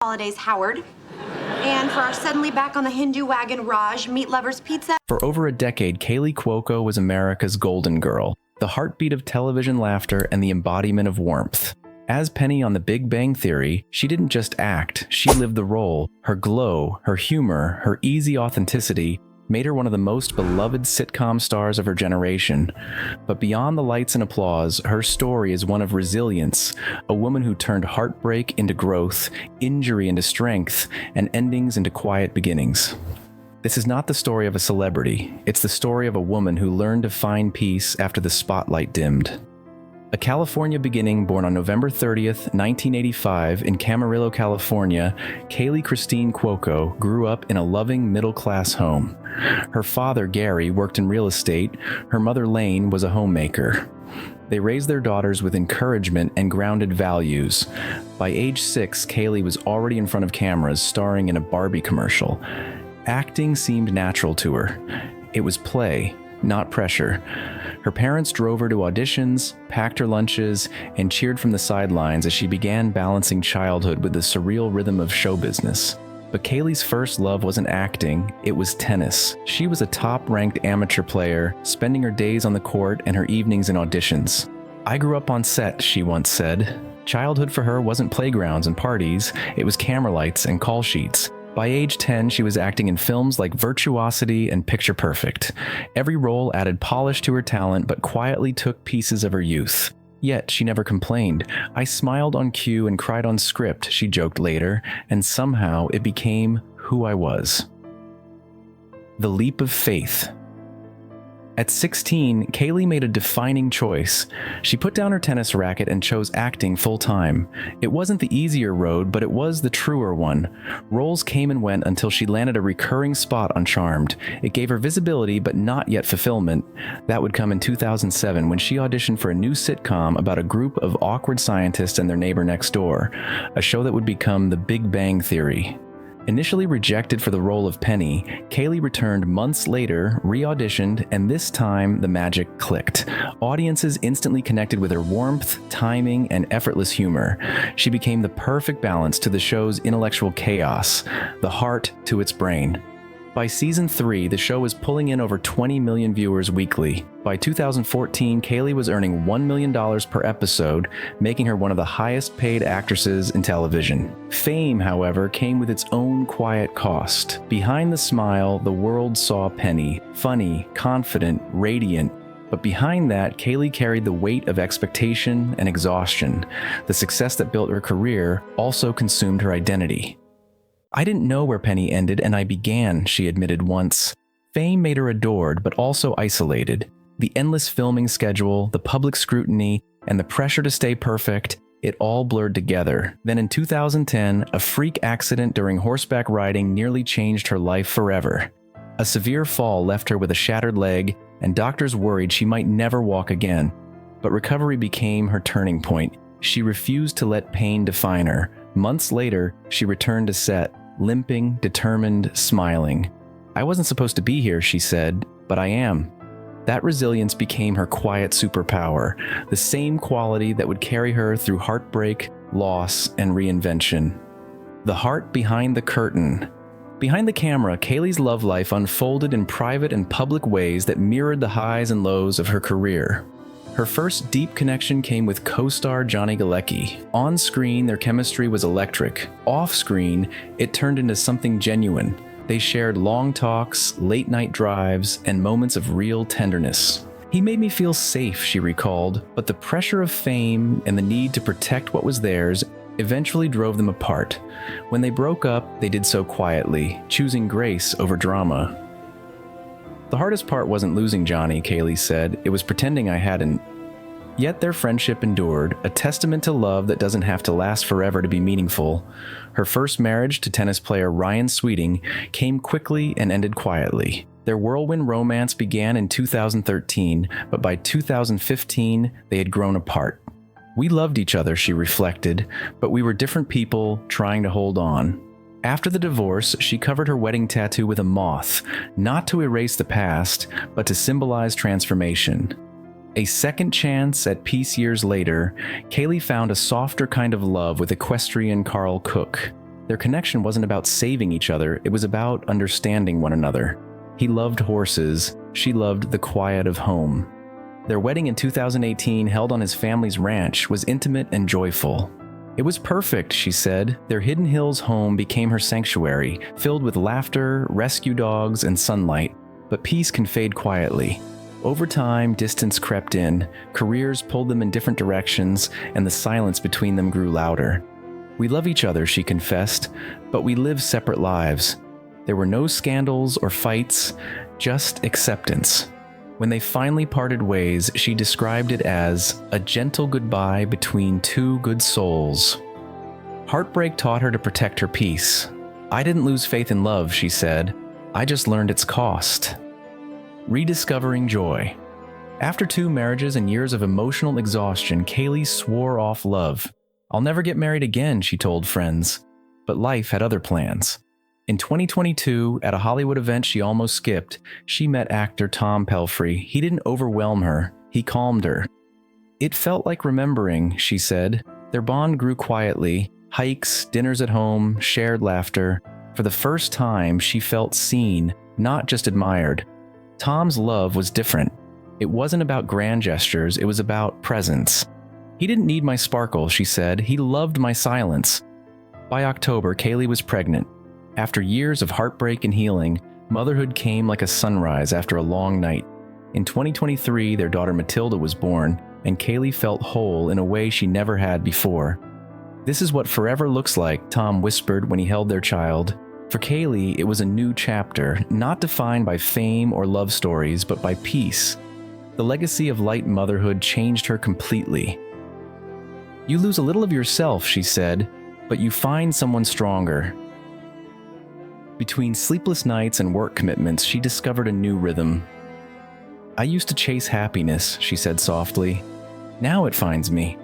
holidays, Howard. And for our suddenly back on the Hindu wagon, Raj, meat lovers pizza. For over a decade, Kaley Cuoco was America's golden girl, the heartbeat of television laughter and the embodiment of warmth. As Penny on The Big Bang Theory, she didn't just act, she lived the role. Her glow, her humor, her easy authenticity made her one of the most beloved sitcom stars of her generation. But beyond the lights and applause, her story is one of resilience, a woman who turned heartbreak into growth, injury into strength, and endings into quiet beginnings. This is not the story of a celebrity, it's the story of a woman who learned to find peace after the spotlight dimmed. A California beginning born on November 30th, 1985 in Camarillo, California, Kaley Christine Cuoco grew up in a loving middle-class home. Her father, Gary, worked in real estate. Her mother, Lane, was a homemaker. They raised their daughters with encouragement and grounded values. By age 6, Kaley was already in front of cameras, starring in a Barbie commercial. Acting seemed natural to her. It was play, not pressure. Her parents drove her to auditions, packed her lunches, and cheered from the sidelines as she began balancing childhood with the surreal rhythm of show business. But Kaley's first love wasn't acting, it was tennis. She was a top-ranked amateur player, spending her days on the court and her evenings in auditions. "I grew up on set," she once said. Childhood for her wasn't playgrounds and parties, it was camera lights and call sheets. By age 10, she was acting in films like Virtuosity and Picture Perfect. Every role added polish to her talent, but quietly took pieces of her youth. Yet, she never complained. "I smiled on cue and cried on script," she joked later, and somehow it became who I was. The leap of faith. At 16, Kaley made a defining choice. She put down her tennis racket and chose acting full-time. It wasn't the easier road, but it was the truer one. Roles came and went until she landed a recurring spot on Charmed. It gave her visibility, but not yet fulfillment. That would come in 2007 when she auditioned for a new sitcom about a group of awkward scientists and their neighbor next door, a show that would become The Big Bang Theory. Initially rejected for the role of Penny, Kaley returned months later, re-auditioned, and this time the magic clicked. Audiences instantly connected with her warmth, timing, and effortless humor. She became the perfect balance to the show's intellectual chaos, the heart to its brain. By season 3, the show was pulling in over 20 million viewers weekly. By 2014, Kaley was earning $1 million per episode, making her one of the highest-paid actresses in television. Fame, however, came with its own quiet cost. Behind the smile, the world saw Penny, funny, confident, radiant. But behind that, Kaley carried the weight of expectation and exhaustion. The success that built her career also consumed her identity. "I didn't know where Penny ended and I began," she admitted once. Fame made her adored, but also isolated. The endless filming schedule, the public scrutiny, and the pressure to stay perfect, it all blurred together. Then in 2010, a freak accident during horseback riding nearly changed her life forever. A severe fall left her with a shattered leg, and doctors worried she might never walk again. But recovery became her turning point. She refused to let pain define her. Months later, she returned to set, limping, determined, smiling. "I wasn't supposed to be here," she said, "but I am." That resilience became her quiet superpower, the same quality that would carry her through heartbreak, loss, and reinvention. The heart behind the curtain. Behind the camera, Kaley's love life unfolded in private and public ways that mirrored the highs and lows of her career. Her first deep connection came with co-star Johnny Galecki. On screen, their chemistry was electric. Off screen, it turned into something genuine. They shared long talks, late-night drives, and moments of real tenderness. "He made me feel safe," she recalled, but the pressure of fame and the need to protect what was theirs eventually drove them apart. When they broke up, they did so quietly, choosing grace over drama. "The hardest part wasn't losing Johnny," Kaley said. "It was pretending I hadn't." Yet their friendship endured, a testament to love that doesn't have to last forever to be meaningful. Her first marriage to tennis player Ryan Sweeting came quickly and ended quietly. Their whirlwind romance began in 2013, but by 2015, they had grown apart. "We loved each other," she reflected, "but we were different people trying to hold on." After the divorce, she covered her wedding tattoo with a moth, not to erase the past, but to symbolize transformation. A second chance at peace years later, Kaley found a softer kind of love with equestrian Carl Cook. Their connection wasn't about saving each other, it was about understanding one another. He loved horses, she loved the quiet of home. Their wedding in 2018, held on his family's ranch, was intimate and joyful. It was perfect, she said. Their Hidden Hills home became her sanctuary, filled with laughter, rescue dogs, and sunlight. But peace can fade quietly. Over time, distance crept in, careers pulled them in different directions, and the silence between them grew louder. We love each other, she confessed, but we live separate lives. There were no scandals or fights, just acceptance. When they finally parted ways, she described it as a gentle goodbye between two good souls. Heartbreak taught her to protect her peace. I didn't lose faith in love, she said. I just learned its cost. Rediscovering joy. After 2 marriages and years of emotional exhaustion, Kaley swore off love. I'll never get married again, she told friends. But life had other plans. In 2022, at a Hollywood event she almost skipped, she met actor Tom Pelphrey. He didn't overwhelm her, he calmed her. It felt like remembering, she said. Their bond grew quietly, hikes, dinners at home, shared laughter. For the first time, she felt seen, not just admired. Tom's love was different. It wasn't about grand gestures, it was about presence. He didn't need my sparkle, she said. He loved my silence. By October, Kaley was pregnant. After years of heartbreak and healing, motherhood came like a sunrise after a long night. In 2023, their daughter Matilda was born, and Kaley felt whole in a way she never had before. This is what forever looks like, Tom whispered when he held their child. For Kaley, it was a new chapter, not defined by fame or love stories, but by peace. The legacy of light motherhood changed her completely. You lose a little of yourself, she said, but you find someone stronger. Between sleepless nights and work commitments, she discovered a new rhythm. I used to chase happiness, she said softly. Now it finds me.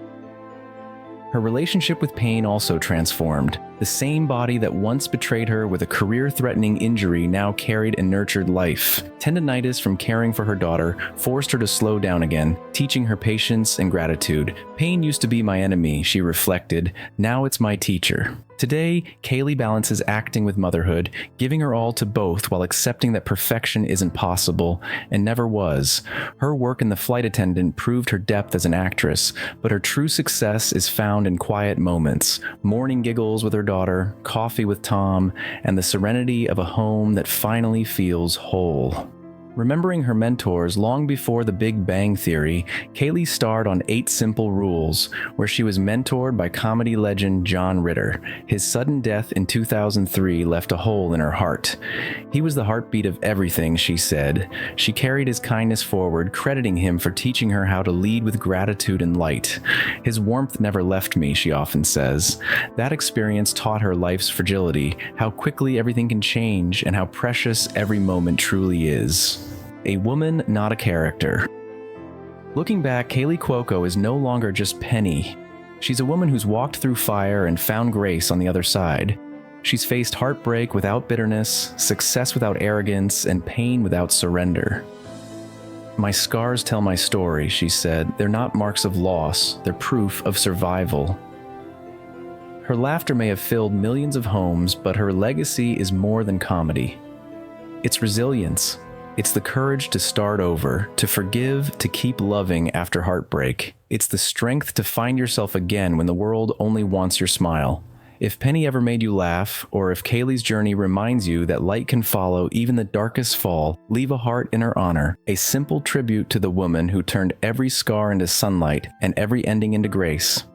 Her relationship with pain also transformed. The same body that once betrayed her with a career-threatening injury now carried and nurtured life. Tendinitis from caring for her daughter forced her to slow down again, teaching her patience and gratitude. Pain used to be my enemy, she reflected. Now it's my teacher. Today, Kaley balances acting with motherhood, giving her all to both while accepting that perfection isn't possible and never was. Her work in The Flight Attendant proved her depth as an actress, but her true success is found in quiet moments. Morning giggles with her daughter, coffee with Tom, and the serenity of a home that finally feels whole. Remembering her mentors long before The Big Bang Theory, Kaley starred on 8 Simple Rules, where she was mentored by comedy legend John Ritter. His sudden death in 2003 left a hole in her heart. He was the heartbeat of everything, she said. She carried his kindness forward, crediting him for teaching her how to lead with gratitude and light. His warmth never left me, she often says. That experience taught her life's fragility, how quickly everything can change, and how precious every moment truly is. A woman, not a character. Looking back, Kaley Cuoco is no longer just Penny. She's a woman who's walked through fire and found grace on the other side. She's faced heartbreak without bitterness, success without arrogance, and pain without surrender. My scars tell my story, she said. They're not marks of loss, they're proof of survival. Her laughter may have filled millions of homes, but her legacy is more than comedy. It's resilience. It's the courage to start over, to forgive, to keep loving after heartbreak. It's the strength to find yourself again when the world only wants your smile. If Penny ever made you laugh, or if Kaley's journey reminds you that light can follow even the darkest fall, leave a heart in her honor, a simple tribute to the woman who turned every scar into sunlight and every ending into grace.